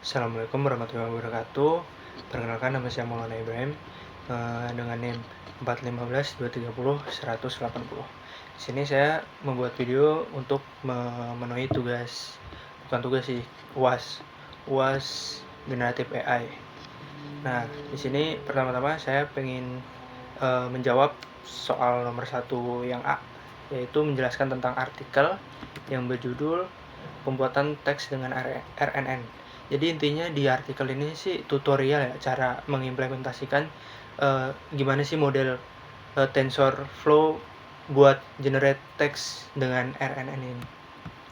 Assalamualaikum warahmatullahi wabarakatuh. Perkenalkan, nama saya Maulana Ibrahim, dengan NIM 415230180. Di sini saya membuat video untuk memenuhi bukan tugas sih, UAS generatif AI. Nah, di sini pertama-tama saya pengen menjawab soal nomor 1 yang A, yaitu menjelaskan tentang artikel yang berjudul pembuatan teks dengan RNN. Jadi intinya di artikel ini sih tutorial ya, cara mengimplementasikan gimana sih model TensorFlow buat generate text dengan RNN ini.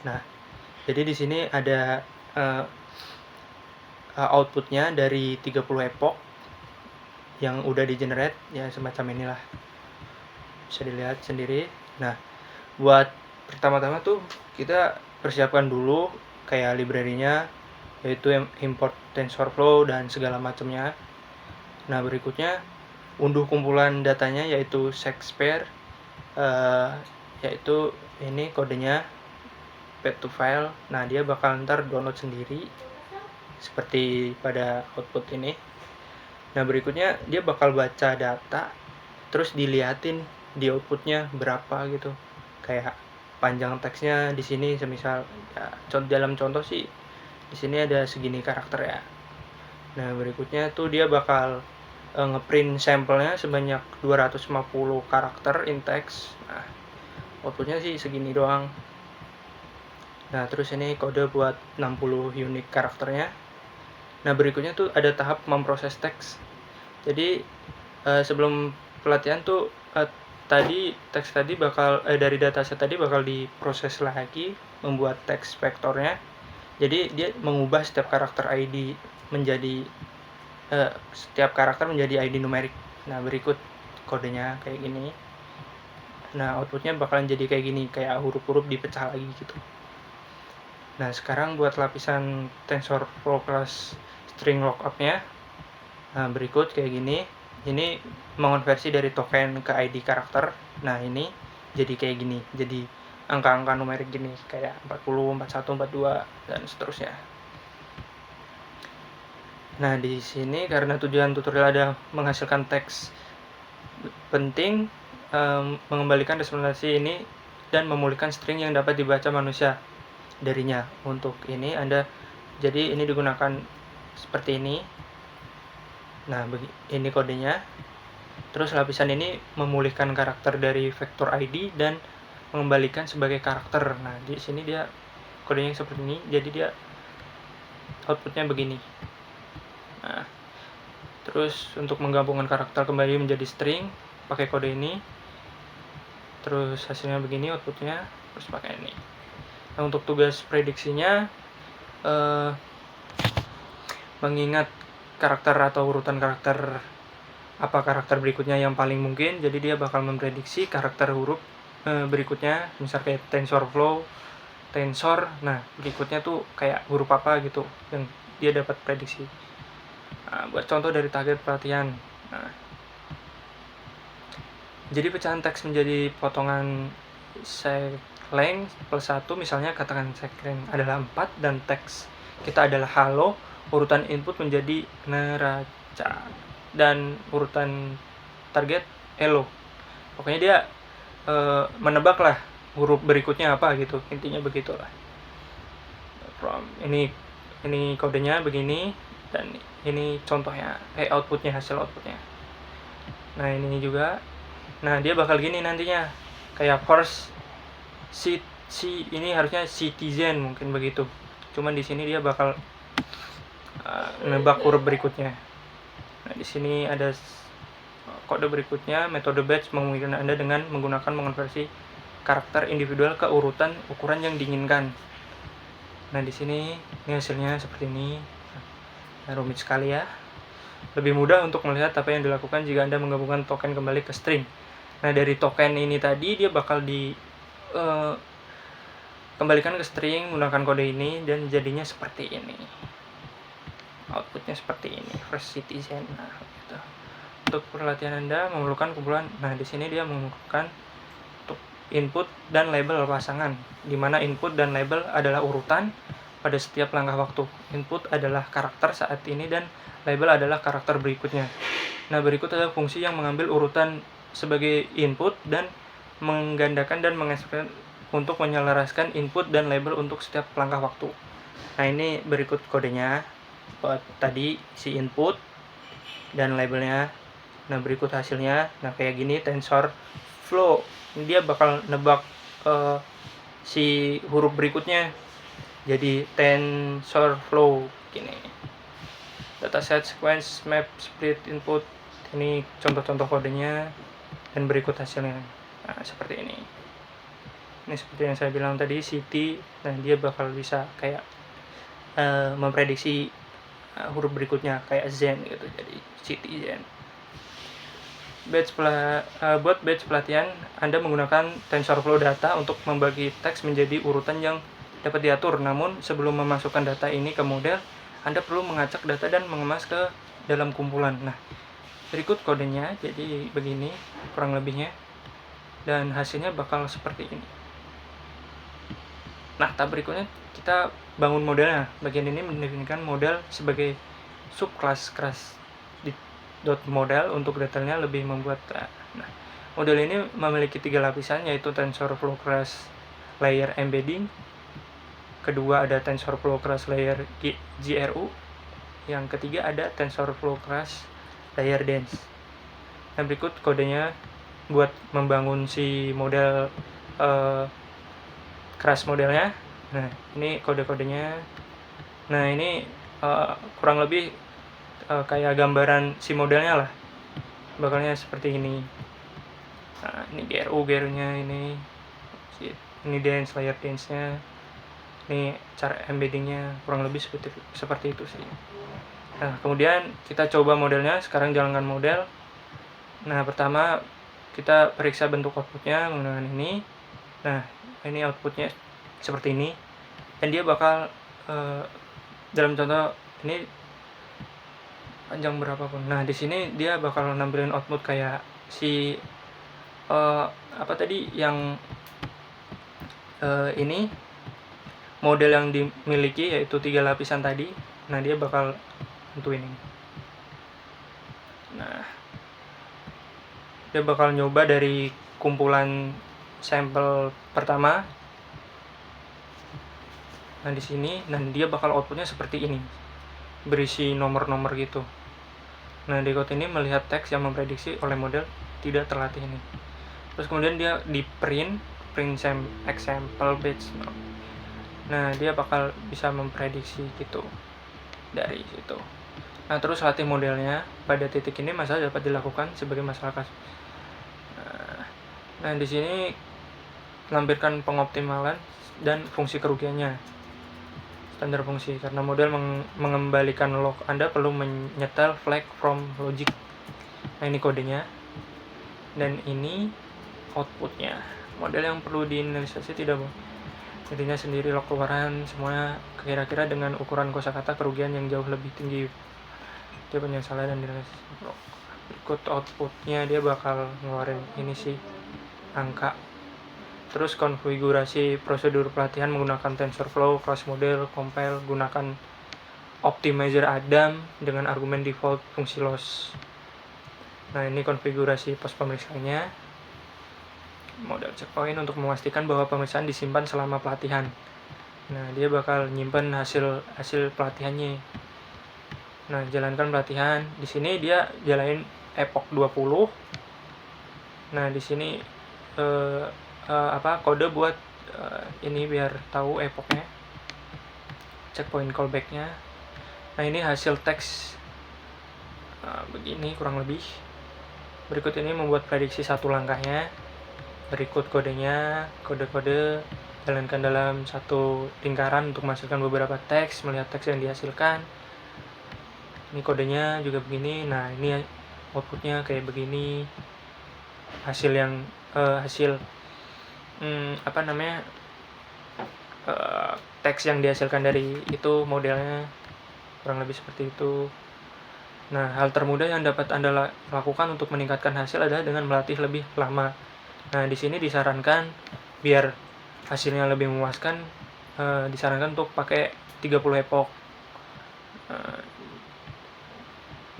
Nah, jadi di sini ada outputnya dari 30 epoch yang udah di generate ya, semacam inilah, bisa dilihat sendiri. Nah, buat pertama-tama tuh kita persiapkan dulu kayak library-nya, yaitu import TensorFlow dan segala macamnya. Nah, berikutnya unduh kumpulan datanya, yaitu Shakespeare, yaitu ini kodenya pet to file. Nah, dia bakal ntar download sendiri seperti pada output ini. Nah, berikutnya dia bakal baca data, terus diliatin di outputnya berapa gitu, kayak panjang teksnya di sini semisal ya, dalam contoh sih di sini ada segini karakter ya. Nah, berikutnya tuh dia bakal ngeprint sampelnya sebanyak 250 karakter in text. Nah, outputnya sih segini doang. Nah, terus ini kode buat 60 unique karakternya. Nah, berikutnya tuh ada tahap memproses teks. Jadi sebelum pelatihan tuh teks tadi bakal dari dataset tadi bakal diproses lagi membuat teks vektornya. Jadi dia mengubah setiap karakter ID menjadi setiap karakter menjadi ID numerik. Nah, berikut kodenya kayak gini. Nah, outputnya bakalan jadi kayak gini, kayak huruf-huruf dipecah lagi gitu. Nah, sekarang buat lapisan TensorFlow class string lookup-nya. Nah, berikut kayak gini. Ini mengonversi dari token ke ID karakter. Nah, ini jadi kayak gini. Jadi angka-angka numerik gini, kayak 40, 41, 42 dan seterusnya. Nah, di sini karena tujuan tutorial ada menghasilkan teks penting, mengembalikan representasi ini dan memulihkan string yang dapat dibaca manusia darinya. Untuk ini jadi ini digunakan seperti ini. Nah, ini kodenya. Terus lapisan ini memulihkan karakter dari vektor ID dan mengembalikan sebagai karakter. Nah, di sini dia kodenya seperti ini. Jadi dia outputnya begini. Nah, terus untuk menggabungkan karakter kembali menjadi string pakai kode ini. Terus hasilnya begini outputnya, terus pakai ini. Nah, untuk tugas prediksinya mengingat karakter atau urutan karakter apa karakter berikutnya yang paling mungkin. Jadi dia bakal memprediksi karakter huruf berikutnya, misal kayak TensorFlow tensor. Nah, berikutnya tuh kayak huruf apa gitu yang dia dapat prediksi. Nah, buat contoh dari target pelatihan. Nah, jadi pecahan teks menjadi potongan length plus 1, misalnya katakan length adalah 4 dan teks kita adalah halo, urutan input menjadi neraca dan urutan target hello. Pokoknya dia menebak lah huruf berikutnya apa gitu, intinya begitulah. Ini kodenya begini dan ini contohnya, outputnya, hasil outputnya. Nah, ini juga. Nah, dia bakal gini nantinya, kayak first ini harusnya citizen mungkin begitu. Cuman di sini dia bakal nebak huruf berikutnya. Nah, di sini ada kode berikutnya, metode batch memungkinkan Anda dengan menggunakan mengonversi karakter individual ke urutan ukuran yang diinginkan. Nah, di sini ini hasilnya seperti ini. Nah, rumit sekali ya. Lebih mudah untuk melihat apa yang dilakukan jika Anda menggabungkan token kembali ke string. Nah, dari token ini tadi dia bakal kembalikan ke string menggunakan kode ini dan jadinya seperti ini. Outputnya seperti ini, first citizen. Nah, gitu. Untuk pelatihan Anda memerlukan kumpulan. Nah, di sini dia memerlukan untuk input dan label pasangan, di mana input dan label adalah urutan pada setiap langkah waktu. Input adalah karakter saat ini dan label adalah karakter berikutnya. Nah, berikut adalah fungsi yang mengambil urutan sebagai input dan menggandakan dan mengekspresikan untuk menyelaraskan input dan label untuk setiap langkah waktu. Nah, ini berikut kodenya buat tadi si input dan labelnya. Nah, berikut hasilnya. Nah, kayak gini TensorFlow. Dia bakal nebak si huruf berikutnya. Jadi TensorFlow gini. Dataset, sequence, map, split, input. Ini contoh-contoh kodenya dan berikut hasilnya. Nah, seperti ini. Ini seperti yang saya bilang tadi, City. Nah, dia bakal bisa kayak memprediksi huruf berikutnya kayak Zen gitu. Jadi City Zen. Buat batch pelatihan, Anda menggunakan TensorFlow data untuk membagi teks menjadi urutan yang dapat diatur. Namun, sebelum memasukkan data ini ke model, Anda perlu mengacak data dan mengemas ke dalam kumpulan. Nah, berikut kodenya, jadi begini kurang lebihnya. Dan hasilnya bakal seperti ini. Nah, tahap berikutnya kita bangun modelnya. Bagian ini mendefinisikan model sebagai subclass model untuk detailnya lebih membuat. Nah, model ini memiliki 3 lapisan, yaitu TensorFlow Class Layer Embedding, kedua ada TensorFlow Class Layer GRU, yang ketiga ada TensorFlow Class Layer Dense. Nah, berikut kodenya buat membangun si model crash modelnya. Nah, ini kode-kodenya. Nah, ini kurang lebih kayak gambaran si modelnya lah, bakalnya seperti ini. Nah, ini GRU-nya ini dense, layer dense-nya, ini cara embeddingnya, kurang lebih seperti itu sih. Nah, kemudian kita coba modelnya. Sekarang jalankan model. Nah, pertama kita periksa bentuk outputnya menggunakan ini. Nah, ini outputnya seperti ini, dan dia bakal dalam contoh ini panjang berapapun. Nah, di sini dia bakal nampilin output kayak si apa tadi yang ini model yang dimiliki, yaitu 3 lapisan tadi. Nah, dia bakal tentuin ini. Nah, dia bakal nyoba dari kumpulan sampel pertama. Nah, di sini, dan dia bakal outputnya seperti ini, berisi nomor-nomor gitu. Nah, decode ini melihat teks yang memprediksi oleh model tidak terlatih ini. Terus kemudian dia di print example batch. Nah, dia bakal bisa memprediksi gitu dari situ. Nah, terus latih modelnya. Pada titik ini masalah dapat dilakukan sebagai masalah kasus. Nah, di sini lampirkan pengoptimalan dan fungsi kerugiannya. Standar fungsi, karena model mengembalikan log, Anda perlu menyetel flag from logic. Nah, ini kodenya, dan ini outputnya. Model yang perlu diinisialisasi tidak boleh. Jadinya sendiri log keluaran semuanya kira-kira dengan ukuran kosakata kerugian yang jauh lebih tinggi. Dia punya salah dan dinilai. Berikut outputnya, dia bakal ngeluarin ini sih angka. Terus konfigurasi prosedur pelatihan menggunakan TensorFlow, class model, compile, gunakan optimizer Adam dengan argumen default fungsi loss. Nah, ini konfigurasi pos pemeriksaannya. Model checkpoint untuk memastikan bahwa pemeriksaan disimpan selama pelatihan. Nah, dia bakal nyimpen hasil pelatihannya. Nah, jalankan pelatihan. Di sini dia jalanin epoch 20. Nah, di sini kode buat ini biar tahu epochnya, checkpoint callbacknya. Nah, ini hasil teks begini kurang lebih. Berikut ini membuat prediksi satu langkahnya. Berikut kodenya, kode-kode jalankan dalam satu lingkaran untuk menghasilkan beberapa teks, melihat teks yang dihasilkan. Ini kodenya juga begini. Nah, ini outputnya kayak begini. Hasil teks yang dihasilkan dari itu modelnya kurang lebih seperti itu. Nah, hal termudah yang dapat Anda lakukan untuk meningkatkan hasil adalah dengan melatih lebih lama. Nah, di sini disarankan biar hasilnya lebih memuaskan, disarankan untuk pakai 30 epoch.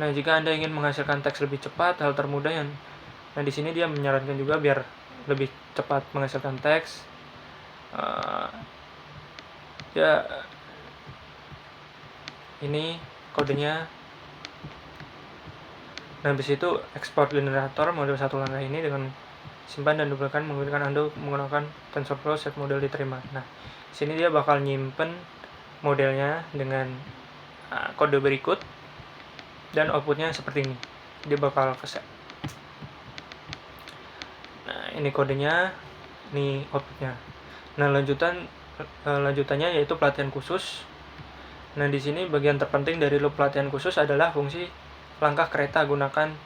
Nah, jika Anda ingin menghasilkan teks lebih cepat, hal termudah di sini dia menyarankan juga biar lebih cepat menghasilkan teks. Ya, ini kodenya. Nah, habis itu ekspor generator model satu langkah ini dengan simpan dan duplikasikan menggunakan Anda menggunakan TensorFlow set model diterima. Nah, sini dia bakal nyimpen modelnya dengan kode berikut dan outputnya seperti ini. Dia bakal keset. Nah, ini kodenya, ini outputnya. Nah, lanjutannya yaitu pelatihan khusus. Nah, di sini bagian terpenting dari loop pelatihan khusus adalah fungsi langkah kereta. Gunakan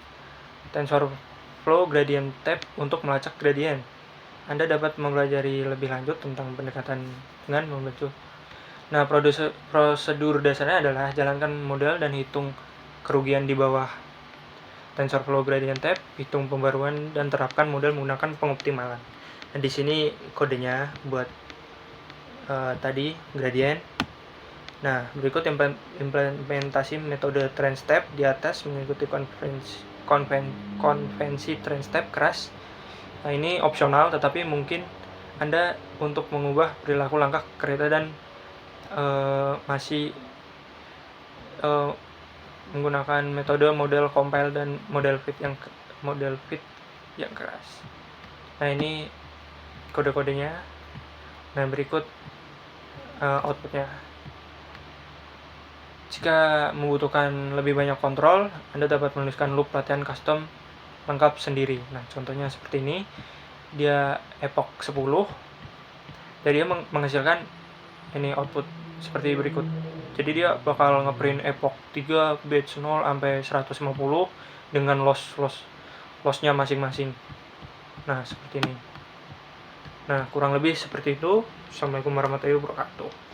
TensorFlow Gradient Tab untuk melacak gradient. Anda dapat mempelajari lebih lanjut tentang pendekatan dengan membentuk. Nah, prosedur dasarnya adalah jalankan model dan hitung kerugian di bawah TensorFlow Gradient Tab, hitung pembaruan dan terapkan model menggunakan pengoptimalan. Nah, di sini kodenya buat tadi gradient. Nah, berikut implementasi metode train step di atas mengikuti konvensi train step keras. Nah, ini opsional, tetapi mungkin Anda untuk mengubah perilaku langkah kereta dan masih menggunakan metode model compile dan model fit yang keras. Nah, ini kode-kodenya. Nah, berikut outputnya. Jika membutuhkan lebih banyak kontrol, Anda dapat menuliskan loop pelatihan custom lengkap sendiri. Nah, contohnya seperti ini. Dia epoch 10. Jadi dia menghasilkan ini output seperti berikut. Jadi dia bakal ngeprint epoch 3 batch 0 sampai 150 dengan lossnya masing-masing. Nah, seperti ini. Nah, kurang lebih seperti itu. Assalamualaikum warahmatullahi wabarakatuh.